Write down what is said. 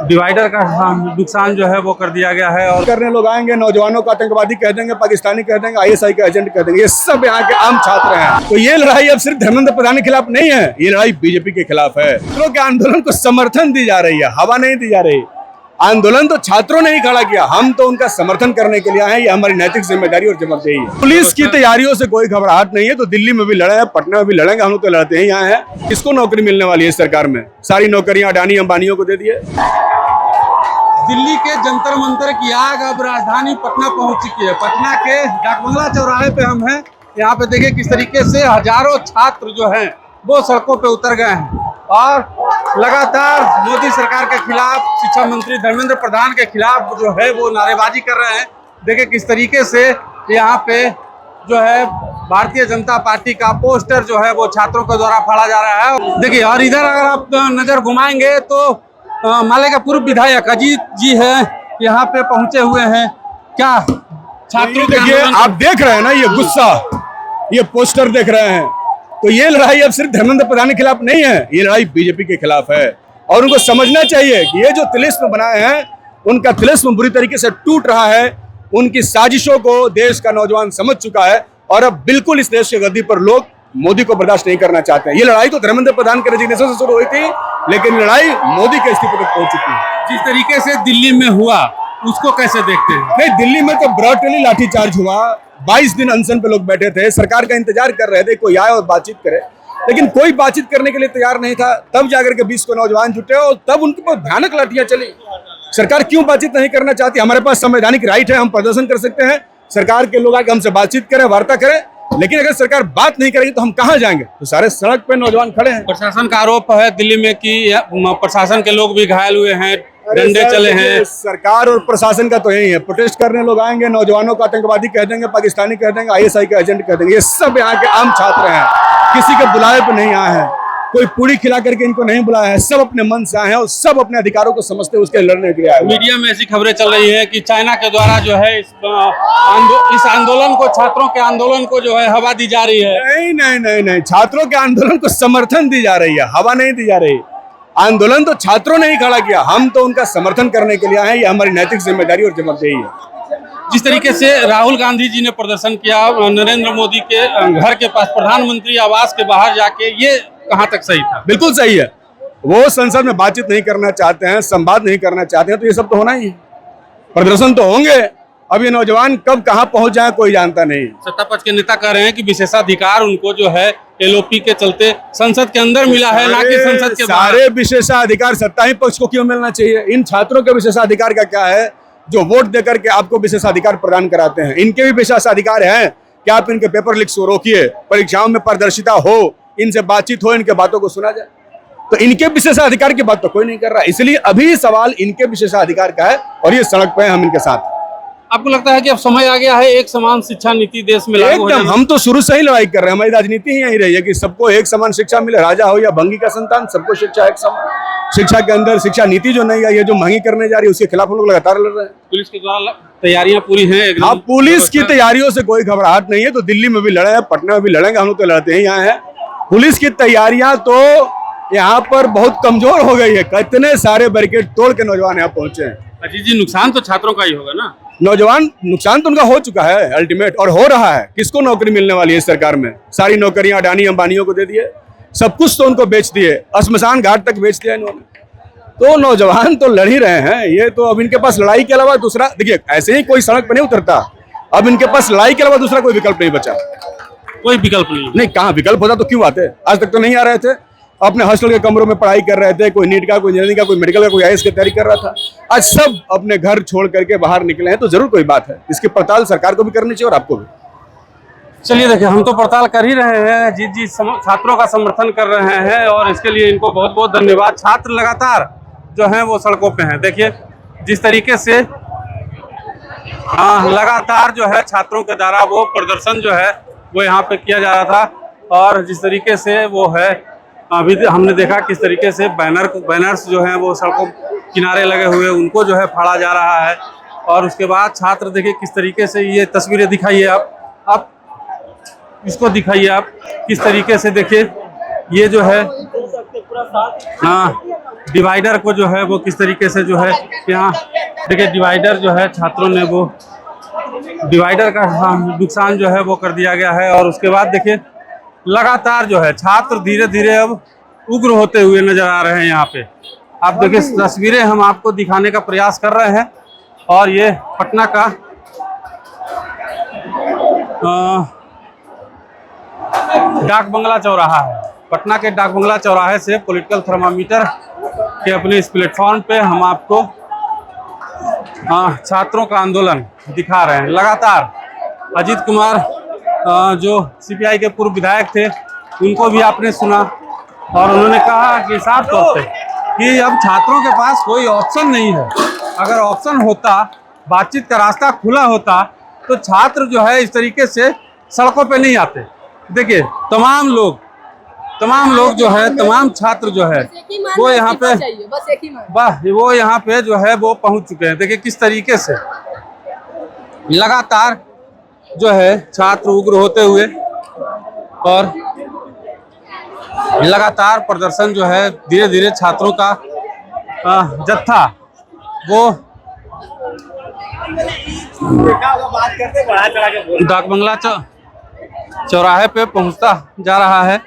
Divider का नुकसान जो है वो कर दिया गया है। और करने लोग आएंगे, नौजवानों को आतंकवादी कह देंगे, पाकिस्तानी कह देंगे, आईएसआई के एजेंट कह देंगे। ये सब यहाँ के आम छात्र हैं। तो ये लड़ाई अब सिर्फ धर्मेंद्र प्रधान के खिलाफ नहीं है, ये लड़ाई बीजेपी के खिलाफ है। छात्रों के आंदोलन को समर्थन दी जा रही है, हवा नहीं दी जा रही। आंदोलन तो छात्रों ने ही खड़ा किया, हम तो उनका समर्थन करने के लिए आए हैं। ये हमारी नैतिक जिम्मेदारी और जवाबदेही है। पुलिस की तैयारियों से कोई घबराहट नहीं है। तो दिल्ली में भी लड़े हैं, पटना में भी लड़ेंगे, हम लोग तो लड़ते हैं। यहाँ है, किसको नौकरी मिलने वाली है सरकार में? सारी नौकरियां अडानी अंबानियों को दे दिए। दिल्ली के जंतर मंतर की आग अब राजधानी पटना पहुंच चुकी है। पटना के डाकबंगला चौराहे पे हम हैं। यहाँ पे देखिए किस तरीके से हजारों छात्र जो हैं वो सड़कों पे उतर गए हैं और लगातार मोदी सरकार के खिलाफ, शिक्षा मंत्री धर्मेंद्र प्रधान के खिलाफ जो है वो नारेबाजी कर रहे हैं। देखिए किस तरीके से यहाँ पे जो है भारतीय जनता पार्टी का पोस्टर जो है वो छात्रों के द्वारा फाड़ा जा रहा है। देखिए, और इधर अगर आप नजर घुमाएंगे तो माले का पूर्व विधायक अजीत जी है, यहाँ पे पहुंचे हुए हैं। क्या छात्रों देखिए, आप देख रहे हैं ना, ये गुस्सा, ये पोस्टर देख रहे हैं। तो ये लड़ाई अब सिर्फ धर्मेंद्र प्रधान के खिलाफ नहीं है, ये लड़ाई बीजेपी के खिलाफ है। और उनको समझना चाहिए कि ये जो तिलिस्म बनाए हैं, उनका तिलिस्म बुरी तरीके से टूट रहा है। उनकी साजिशों को देश का नौजवान समझ चुका है और अब बिल्कुल इस देश की गद्दी पर लोग मोदी को बर्दाश्त नहीं करना चाहते हैं। ये लड़ाई तो धर्मेंद्र प्रधान के रेजिग्नेशन से शुरू हुई थी, लेकिन लड़ाई मोदी के इस्तीफे तक पहुंच चुकी है। जिस तरीके से दिल्ली में हुआ उसको कैसे देखते हैं? नहीं, दिल्ली में तो ब्रॉडली लाठीचार्ज हुआ। 22 दिन अनशन पे लोग बैठे थे, सरकार का इंतजार कर रहे थे कोई आए और बातचीत करे, लेकिन कोई बातचीत करने के लिए तैयार नहीं था। तब जाकर के 20 को नौजवान जुटे और तब उनके पास भयानक लाठियां चली। सरकार क्यों बातचीत नहीं करना चाहती? हमारे पास संवैधानिक राइट है, हम प्रदर्शन कर सकते हैं। सरकार के लोग आके हमसे बातचीत करें, वार्ता करें, लेकिन अगर सरकार बात नहीं करेगी तो हम कहां जाएंगे? तो सारे सड़क पे नौजवान खड़े हैं। प्रशासन का आरोप है दिल्ली में कि प्रशासन के लोग भी घायल हुए हैं, डंडे चले हैं। सरकार और प्रशासन का तो यही है, प्रोटेस्ट करने लोग आएंगे, नौजवानों को आतंकवादी कह देंगे, पाकिस्तानी कह देंगे, आईएसआई के एजेंट कह देंगे। ये सब यहाँ के आम छात्र हैं, किसी के बुलाए पे नहीं आए हैं, कोई पूरी खिला करके इनको नहीं बुलाया है। सब अपने मन से आए हैं और सब अपने अधिकारों को समझते हुए उसके लड़ने के लिए आए। मीडिया में ऐसी खबरें चल रही है कि चाइना के द्वारा जो है इस आंदोलन को, छात्रों के आंदोलन को जो है हवा दी जा रही है। नहीं नहीं नहीं नहीं, छात्रों के आंदोलन को समर्थन दी जा रही है, हवा नहीं दी जा रही। आंदोलन तो छात्रों ने ही खड़ा किया, हम तो उनका समर्थन करने के लिए आए हैं। ये हमारी नैतिक जिम्मेदारी और जवाबदेही है। जिस तरीके से राहुल गांधी जी ने प्रदर्शन किया नरेंद्र मोदी के घर के पास, प्रधानमंत्री आवास के बाहर जाके, ये कहां तक सही था? बिल्कुल सही है। वो संसद में बातचीत नहीं करना चाहते हैं, संवाद नहीं करना चाहते हैं, तो ये सब तो होना ही है। प्रदर्शन तो होंगे। अब ये नौजवान कब कहां पहुंच जाए कोई जानता नहीं। सत्ता पक्ष के नेता कह रहे हैं कि विशेषाधिकार उनको जो है एलओपी के चलते संसद के अंदर मिला है, ना कि संसद के बाहर। सारे विशेषाधिकार सत्ता ही पक्ष को क्यों मिलना चाहिए? इन छात्रों के विशेषाधिकार का क्या है जो वोट देकर के आपको विशेषाधिकार प्रदान कराते हैं? इनके भी विशेषाधिकार हैं कि आप इनके पेपर लीक को रोकिए, परीक्षाओं में पारदर्शिता हो, इनसे बातचीत हो, इनके बातों को सुना जाए। तो इनके विशेषाधिकार की बात तो कोई नहीं कर रहा, इसलिए अभी सवाल इनके विशेषाधिकार का है और ये सड़क पे हम इनके साथ। आपको लगता है कि अब समय आ गया है एक समान शिक्षा नीति देश में लागू हो जाए? हम तो शुरू से ही लड़ाई कर रहे हैं, हमारी राजनीति ही यही रही है कि सबको एक समान शिक्षा मिले, राजा हो या भंगी का संतान, सबको शिक्षा एक समान। शिक्षा के अंदर शिक्षा नीति जो नहीं है, ये जो महंगी करने जा रही है, उसके खिलाफ हम लोग लगातार लड़ रहे हैं। पुलिस के द्वारा तैयारियां पूरी हैं? हाँ, पुलिस की तैयारियों से कोई घबराहट नहीं है। तो दिल्ली में भी लड़े हैं, पटना में भी लड़ेंगे, हम लोग तो लड़ते हैं। यहाँ है, पुलिस की तैयारियां तो यहाँ पर बहुत कमजोर हो गई है। कितने सारे बैरिकेड तोड़ के नौजवान यहाँ पहुंचे हैं। अजीत जी, नुकसान तो छात्रों का ही होगा ना? नौजवान नुकसान तो उनका हो चुका है अल्टीमेट, और हो रहा है। किसको नौकरी मिलने वाली है सरकार में? सारी नौकरियां अडानी अंबानियों को दे दिए, सब कुछ तो उनको बेच दिए, श्मशान घाट तक बेच दिया इन्होंने। तो नौजवान तो लड़ ही रहे हैं। ये तो अब इनके पास लड़ाई के अलावा दूसरा, देखिए ऐसे ही कोई सड़क पर नहीं उतरता। अब इनके पास लड़ाई के अलावा दूसरा कोई विकल्प नहीं बचा। कोई विकल्प नहीं? कहाँ विकल्प होता तो क्यों आते? आज तक तो नहीं आ रहे थे। अपने हॉस्टल के कमरों में पढ़ाई कर रहे थे, कोई नीट का, कोई इंजीनियरिंग का, कोई मेडिकल का, कोई आईएएस की तैयारी कर रहा था। आज सब अपने घर छोड़ करके बाहर निकले हैं, तो जरूर कोई बात है। इसकी पड़ताल सरकार को भी करनी चाहिए और आपको भी। चलिए देखिए, हम तो पड़ताल कर ही रहे हैं। अजीत जी छात्रों का समर्थन कर रहे हैं और इसके लिए इनको बहुत बहुत धन्यवाद। छात्र लगातार जो हैं वो सड़कों पे हैं। देखिए जिस तरीके से लगातार जो है छात्रों के द्वारा वो प्रदर्शन जो है वो यहाँ पे किया जा रहा था और जिस तरीके से वो है अभी हमने देखा किस तरीके से बैनर्स जो हैं वो सड़कों किनारे लगे हुए उनको जो है फाड़ा जा रहा है। और उसके बाद छात्र देखिए किस तरीके से, ये तस्वीरें दिखाइए आप इसको दिखाइए आप किस तरीके से, देखिए ये जो है डिवाइडर को जो है वो किस तरीके से जो है यहाँ देखिए डिवाइडर जो है छात्रों ने वो डिवाइडर का नुकसान जो है वो कर दिया गया है। और उसके बाद देखिए लगातार जो है छात्र धीरे धीरे अब उग्र होते हुए नजर आ रहे हैं। यहाँ पे आप देखिए तस्वीरें हम आपको दिखाने का प्रयास कर रहे हैं। और ये पटना का डाक बंगला चौराहा है। पटना के डाक बंगला चौराहे से पॉलिटिकल थर्मामीटर के अपने इस प्लेटफॉर्म पे हम आपको छात्रों का आंदोलन दिखा रहे हैं। लगातार अजीत कुमार जो सीपीआई के पूर्व विधायक थे उनको भी आपने सुना और उन्होंने कहा कि साफ तौर पे कि अब छात्रों के पास कोई ऑप्शन नहीं है। अगर ऑप्शन होता, बातचीत का रास्ता खुला होता तो छात्र जो है इस तरीके से सड़कों पे नहीं आते। देखिए तमाम लोग जो है तमाम छात्र जो है वो यहाँ पे वो यहाँ पे जो है वो पहुँच चुके हैं। देखिए किस तरीके से लगातार जो है छात्र उग्र होते हुए और लगातार प्रदर्शन जो है धीरे धीरे छात्रों का जत्था वो डाक बंगला चौराहे पे पहुंचता जा रहा है।